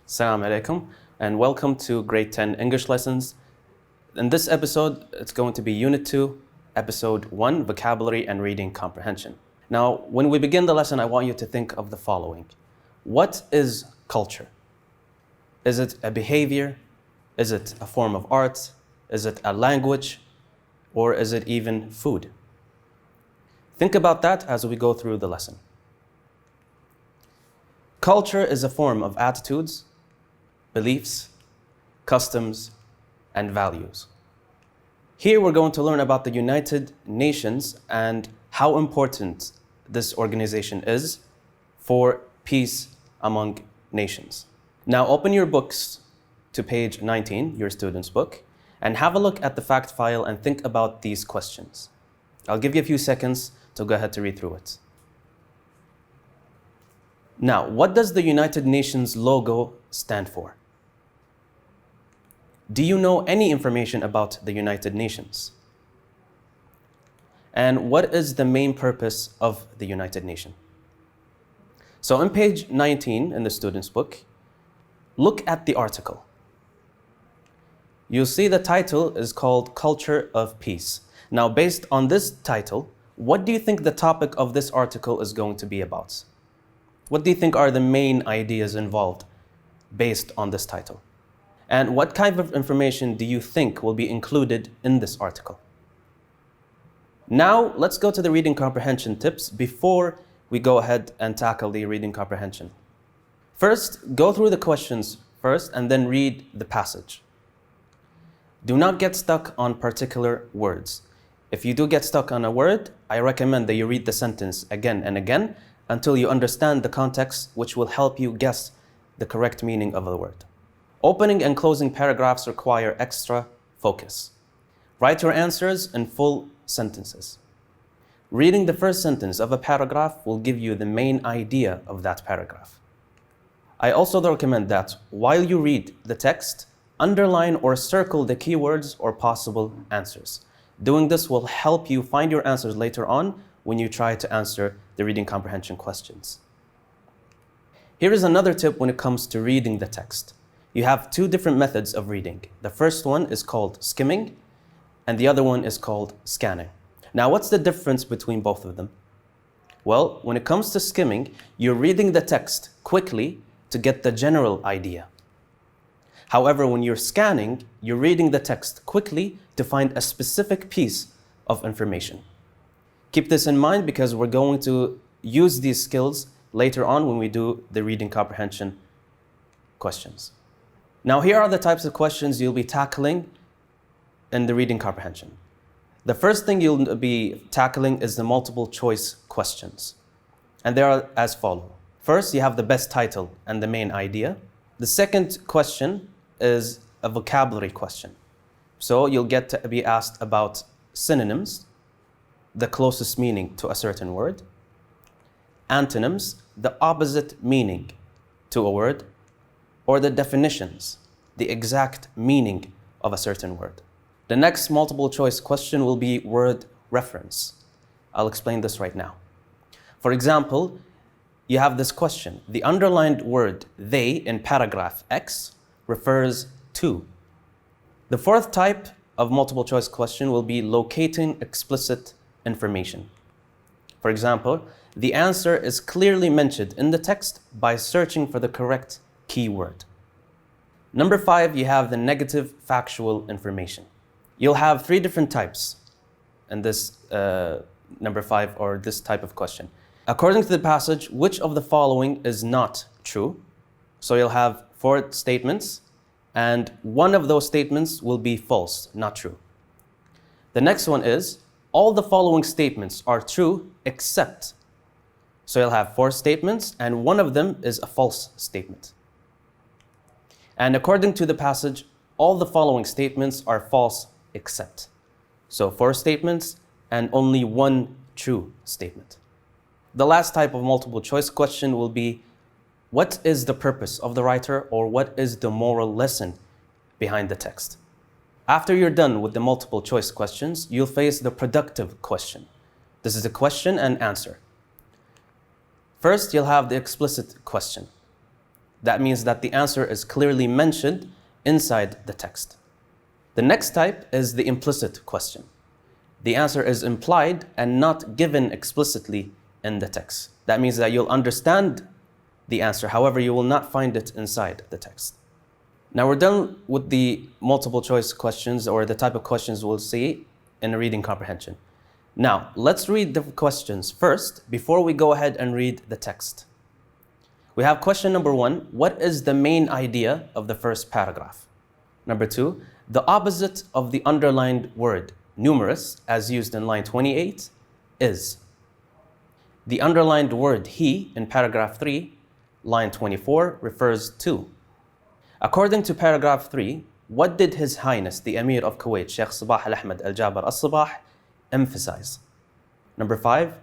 Assalamu alaikum, and welcome to Grade 10 English Lessons. In this episode, it's going to be Unit 2, Episode 1, Vocabulary and Reading Comprehension. Now, when we begin the lesson, I want you to think of the following. What is culture? Is it a behavior? Is it a form of art? Is it a language? Or is it even food? Think about that as we go through the lesson. Culture is a form of attitudes, beliefs, customs, and values. Here we're going to learn about the United Nations and how important this organization is for peace among nations. Now open your books to page 19, your student's book, and have a look at the fact file and think about these questions. I'll give you a few seconds to go ahead to read through it. Now, what does the United Nations logo stand for? Do you know any information about the United Nations? And what is the main purpose of the United Nations? So on page 19 in the student's book, look at the article. You'll see the title is called Culture of Peace. Now, based on this title, what do you think the topic of this article is going to be about? What do you think are the main ideas involved based on this title? And what kind of information do you think will be included in this article? Now, let's go to the reading comprehension tips before we go ahead and tackle the reading comprehension. First, go through the questions first and then read the passage. Do not get stuck on particular words. If you do get stuck on a word, I recommend that you read the sentence again and again until you understand the context, which will help you guess the correct meaning of the word. Opening and closing paragraphs require extra focus. Write your answers in full sentences. Reading the first sentence of a paragraph will give you the main idea of that paragraph. I also recommend that while you read the text, underline or circle the keywords or possible answers. Doing this will help you find your answers later on when you try to answer the reading comprehension questions. Here is another tip when it comes to reading the text. You have two different methods of reading. The first one is called skimming, and the other one is called scanning. Now, what's the difference between both of them? Well, when it comes to skimming, you're reading the text quickly to get the general idea. However, when you're scanning, you're reading the text quickly to find a specific piece of information. Keep this in mind because we're going to use these skills later on when we do the reading comprehension questions. Now, here are the types of questions you'll be tackling in the reading comprehension. The first thing you'll be tackling is the multiple choice questions. And they are as follows. First, you have the best title and the main idea. The second question is a vocabulary question. So you'll get to be asked about synonyms, the closest meaning to a certain word, antonyms, the opposite meaning to a word, or the definitions, the exact meaning of a certain word. The next multiple choice question will be word reference. I'll explain this right now. For example, you have this question. The underlined word they in paragraph X refers to. The fourth type of multiple choice question will be locating explicit information. For example, the answer is clearly mentioned in the text by searching for the correct keyword. Number 5, you have the negative factual information. You'll have 3 different types in this number 5 or this type of question. According to the passage, which of the following is not true? So you'll have 4 statements, and one of those statements will be false, not true. The next one is, all the following statements are true except. So you'll have 4 statements, and one of them is a false statement. And according to the passage, all the following statements are false except. So 4 statements and only 1 true statement. The last type of multiple choice question will be, what is the purpose of the writer, or what is the moral lesson behind the text? After you're done with the multiple choice questions, you'll face the productive question. This is a question and answer. First, you'll have the explicit question. That means that the answer is clearly mentioned inside the text. The next type is the implicit question. The answer is implied and not given explicitly in the text. That means that you'll understand the answer, however, you will not find it inside the text. Now we're done with the multiple choice questions, or the type of questions we'll see in reading comprehension. Now, let's read the questions first before we go ahead and read the text. We have question number 1, what is the main idea of the first paragraph? Number 2, the opposite of the underlined word numerous, as used in line 28, is. The underlined word he in paragraph 3, line 24, refers to. According to paragraph 3, what did His Highness the Emir of Kuwait, Sheikh Sabah Al-Ahmed Al-Jaber Al-Sabah, emphasize? Number 5,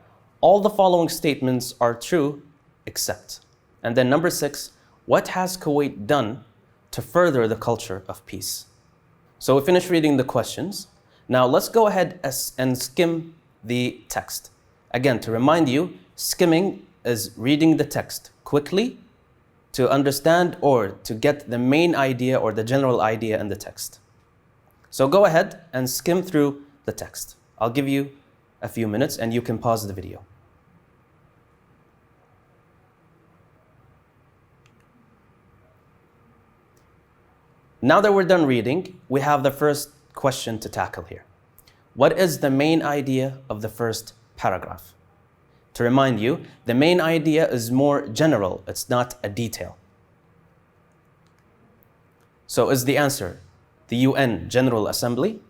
all the following statements are true except. And then number 6, what has Kuwait done to further the culture of peace? So we finished reading the questions. Now let's go ahead and skim the text. Again, to remind you, skimming is reading the text quickly to understand or to get the main idea or the general idea in the text. So go ahead and skim through the text. I'll give you a few minutes and you can pause the video. Now that we're done reading, we have the first question to tackle here. What is the main idea of the first paragraph? To remind you, the main idea is more general, it's not a detail. So is the answer the UN General Assembly,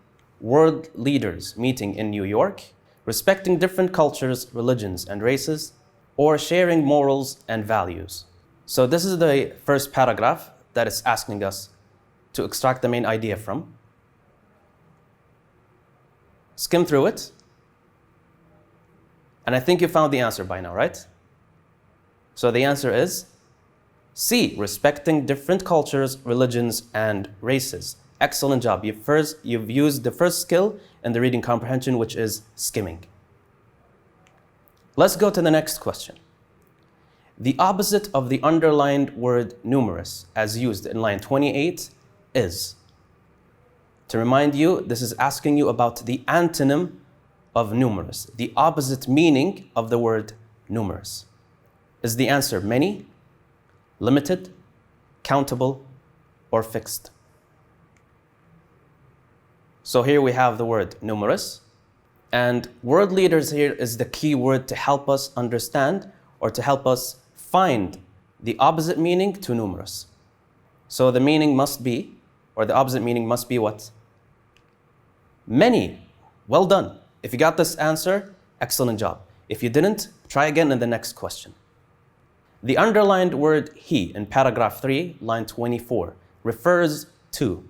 world leaders meeting in New York, respecting different cultures, religions, and races, or sharing morals and values? So this is the first paragraph that is asking us to extract the main idea from. Skim through it. And I think you found the answer by now, right? So the answer is C, respecting different cultures, religions, and races. Excellent job. You've used the first skill in the reading comprehension, which is skimming. Let's go to the next question. The opposite of the underlined word numerous, as used in line 28, is. To remind you, this is asking you about the antonym of numerous, the opposite meaning of the word numerous. Is the answer many, limited, countable, or fixed? So here we have the word numerous, and world leaders here is the key word to help us understand or to help us find the opposite meaning to numerous. So the meaning must be, or the opposite meaning must be what? Many. Well done. If you got this answer, excellent job. If you didn't, try again in the next question. The underlined word he in paragraph 3, line 24, refers to.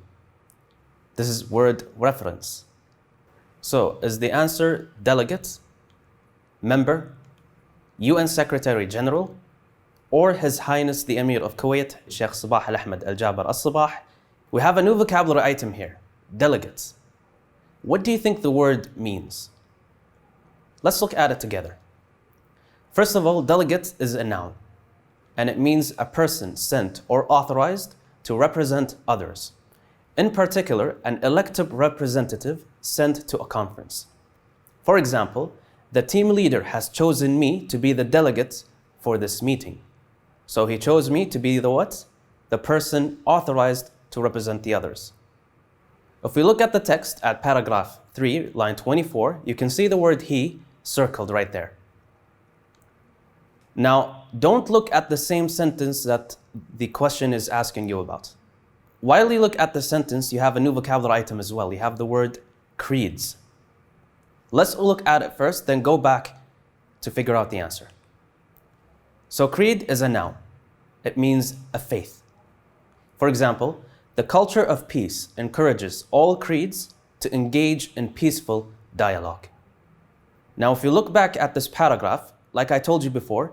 This is word reference. So is the answer delegate, member, UN Secretary General, or His Highness the Emir of Kuwait, Sheikh Sabah Al-Ahmed Al-Jaber Al-Sabah? We have a new vocabulary item here, delegates. What do you think the word means? Let's look at it together. First of all, delegate is a noun, and it means a person sent or authorized to represent others. In particular, an elected representative sent to a conference. For example, the team leader has chosen me to be the delegate for this meeting. So he chose me to be the what? The person authorized to represent the others. If we look at the text at paragraph 3, line 24, you can see the word he circled right there. Now, don't look at the same sentence that the question is asking you about. While you look at the sentence, you have a new vocabulary item as well. You have the word creeds. Let's look at it first, then go back to figure out the answer. So creed is a noun. It means a faith. For example, the culture of peace encourages all creeds to engage in peaceful dialogue. Now, if you look back at this paragraph, like I told you before,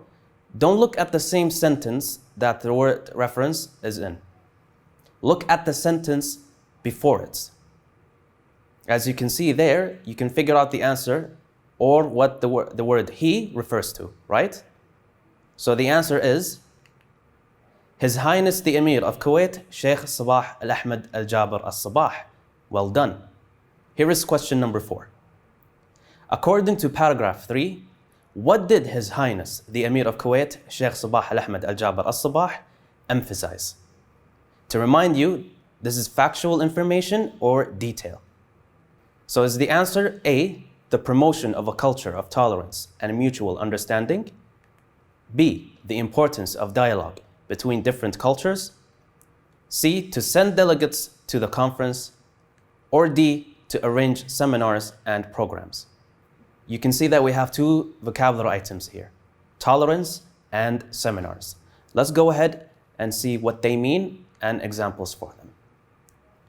don't look at the same sentence that the word reference is in. Look at the sentence before it. As you can see there, you can figure out the answer or what the word he refers to, right? So the answer is His Highness the Emir of Kuwait, Sheikh Sabah Al-Ahmed Al-Jaber Al-Sabah. Well done. Here is question number 4. According to paragraph 3, what did His Highness the Emir of Kuwait, Sheikh Sabah Al-Ahmed Al-Jaber Al-Sabah, emphasize? To remind you, this is factual information or detail. So is the answer A, the promotion of a culture of tolerance and mutual understanding? B, the importance of dialogue between different cultures? C, to send delegates to the conference? Or D, to arrange seminars and programs? You can see that we have 2 vocabulary items here, tolerance and seminars. Let's go ahead and see what they mean and examples for them.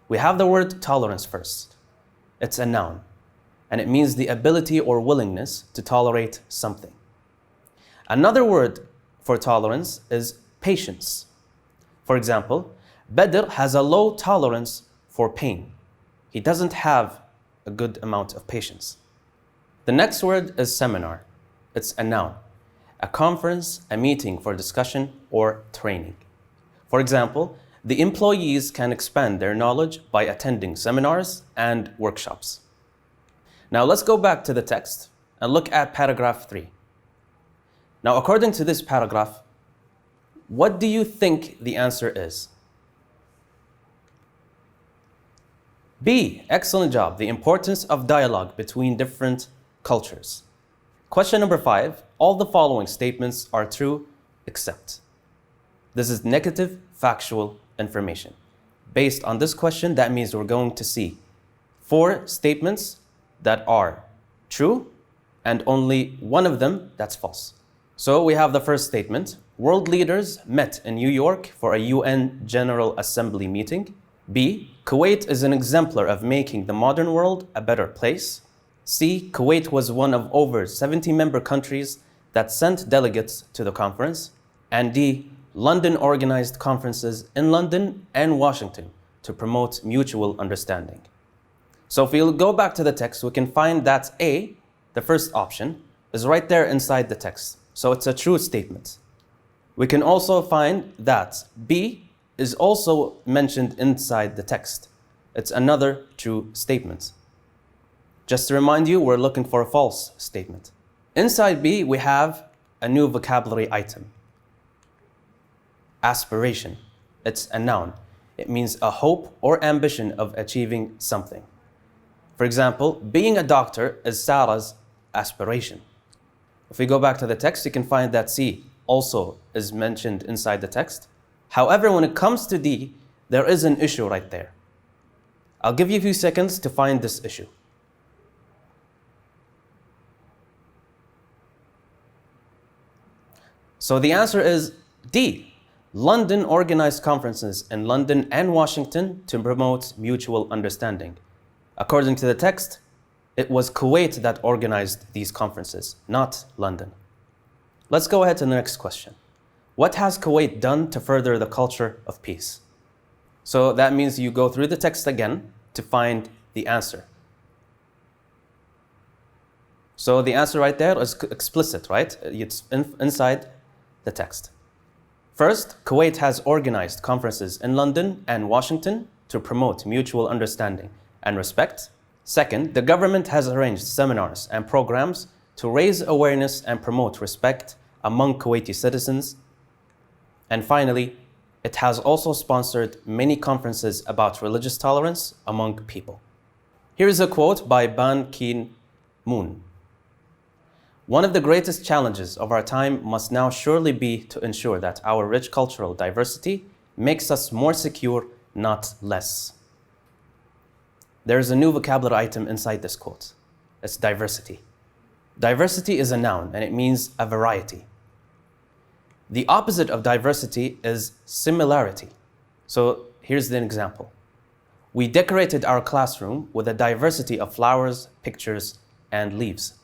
We have the word tolerance first. It's a noun, and it means the ability or willingness to tolerate something. Another word for tolerance is patience. For example, Badr has a low tolerance for pain. He doesn't have a good amount of patience. The next word is seminar. It's a noun, a conference, a meeting for discussion or training. For example, the employees can expand their knowledge by attending seminars and workshops. Now let's go back to the text and look at paragraph 3. Now, according to this paragraph, what do you think the answer is? B, excellent job, the importance of dialogue between different cultures. Question number 5, all the following statements are true except. This is negative factual information. Based on this question, that means we're going to see 4 statements that are true and only one of them that's false. So we have the first statement. World leaders met in New York for a UN General Assembly meeting. B, Kuwait is an exemplar of making the modern world a better place. C, Kuwait was one of over 70 member countries that sent delegates to the conference. And D, London organized conferences in London and Washington to promote mutual understanding. So if we go back to the text, we can find that A, the first option, is right there inside the text. So it's a true statement. We can also find that B is also mentioned inside the text. It's another true statement. Just to remind you, we're looking for a false statement. Inside B, we have a new vocabulary item. Aspiration. It's a noun. It means a hope or ambition of achieving something. For example, being a doctor is Sarah's aspiration. If we go back to the text, you can find that C also is mentioned inside the text. However, when it comes to D, there is an issue right there. I'll give you a few seconds to find this issue. So the answer is D. London organized conferences in London and Washington to promote mutual understanding. According to the text, it was Kuwait that organized these conferences, not London. Let's go ahead to the next question. What has Kuwait done to further the culture of peace? So that means you go through the text again to find the answer. So the answer right there is explicit, right? It's inside the text. First, Kuwait has organized conferences in London and Washington to promote mutual understanding and respect. Second, the government has arranged seminars and programs to raise awareness and promote respect among Kuwaiti citizens. And finally, it has also sponsored many conferences about religious tolerance among people. Here is a quote by Ban Ki-moon. One of the greatest challenges of our time must now surely be to ensure that our rich cultural diversity makes us more secure, not less. There is a new vocabulary item inside this quote. It's diversity. Diversity is a noun and it means a variety. The opposite of diversity is similarity. So here's an example. We decorated our classroom with a diversity of flowers, pictures, and leaves.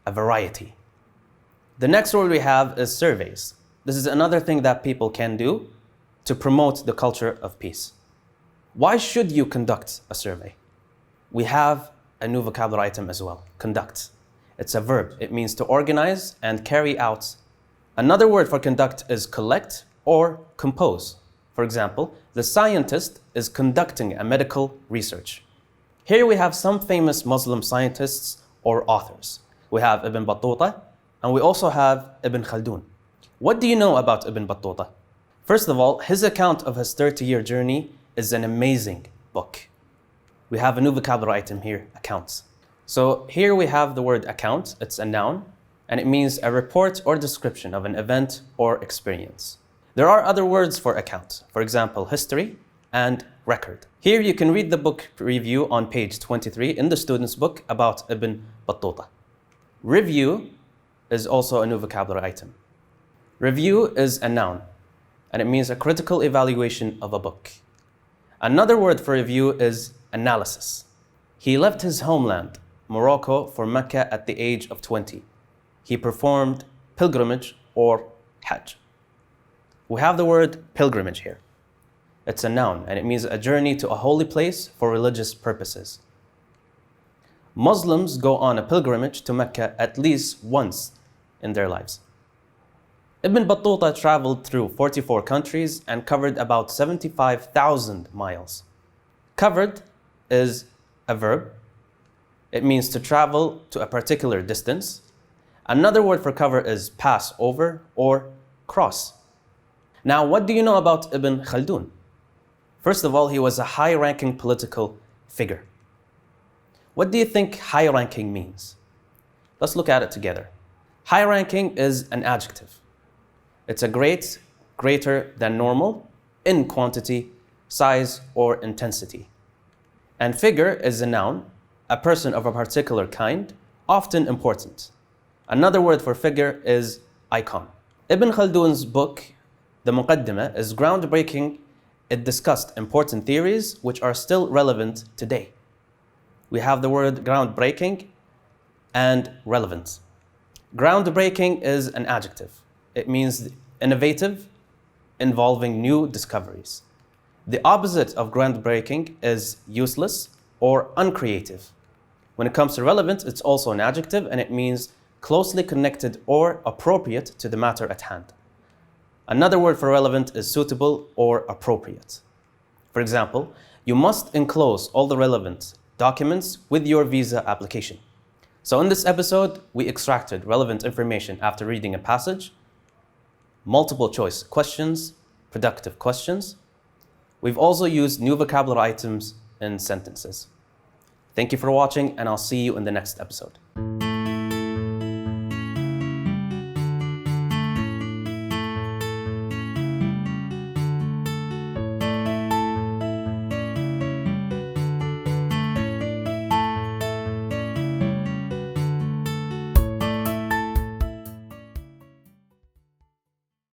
A variety. The next word we have is surveys. This is another thing that people can do to promote the culture of peace. Why should you conduct a survey? We have a new vocabulary item as well, conduct. It's a verb. It means to organize and carry out. Another word for conduct is collect or compose. For example, the scientist is conducting a medical research. Here we have some famous Muslim scientists or authors. We have Ibn Battuta, and we also have Ibn Khaldun. What do you know about Ibn Battuta? First of all, his account of his 30-year journey is an amazing book. We have a new vocabulary item here, accounts. So here we have the word account, it's a noun, and it means a report or description of an event or experience. There are other words for account, for example, history and record. Here you can read the book review on page 23 in the student's book about Ibn Battuta. Review is also a new vocabulary item. Review is a noun, and it means a critical evaluation of a book. Another word for review is analysis. He left his homeland, Morocco, for Mecca at the age of 20. He performed pilgrimage or Hajj. We have the word pilgrimage here. It's a noun, and it means a journey to a holy place for religious purposes. Muslims go on a pilgrimage to Mecca at least once in their lives. Ibn Battuta traveled through 44 countries and covered about 75,000 miles. Covered is a verb. It means to travel to a particular distance. Another word for cover is pass over or cross. Now, what do you know about Ibn Khaldun? First of all, he was a high-ranking political figure. What do you think high-ranking means? Let's look at it together. High-ranking is an adjective. It's a great, greater than normal, in quantity, size, or intensity. And figure is a noun, a person of a particular kind, often important. Another word for figure is icon. Ibn Khaldun's book, the Muqaddimah, is groundbreaking. It discussed important theories which are still relevant today. We have the word groundbreaking and relevant. Groundbreaking is an adjective. It means innovative, involving new discoveries. The opposite of groundbreaking is useless or uncreative. When it comes to relevant, it's also an adjective, and it means closely connected or appropriate to the matter at hand. Another word for relevant is suitable or appropriate. For example, you must enclose all the relevant documents with your visa application. So in this episode, we extracted relevant information after reading a passage, multiple choice questions, productive questions. We've also used new vocabulary items in sentences. Thank you for watching, and I'll see you in the next episode.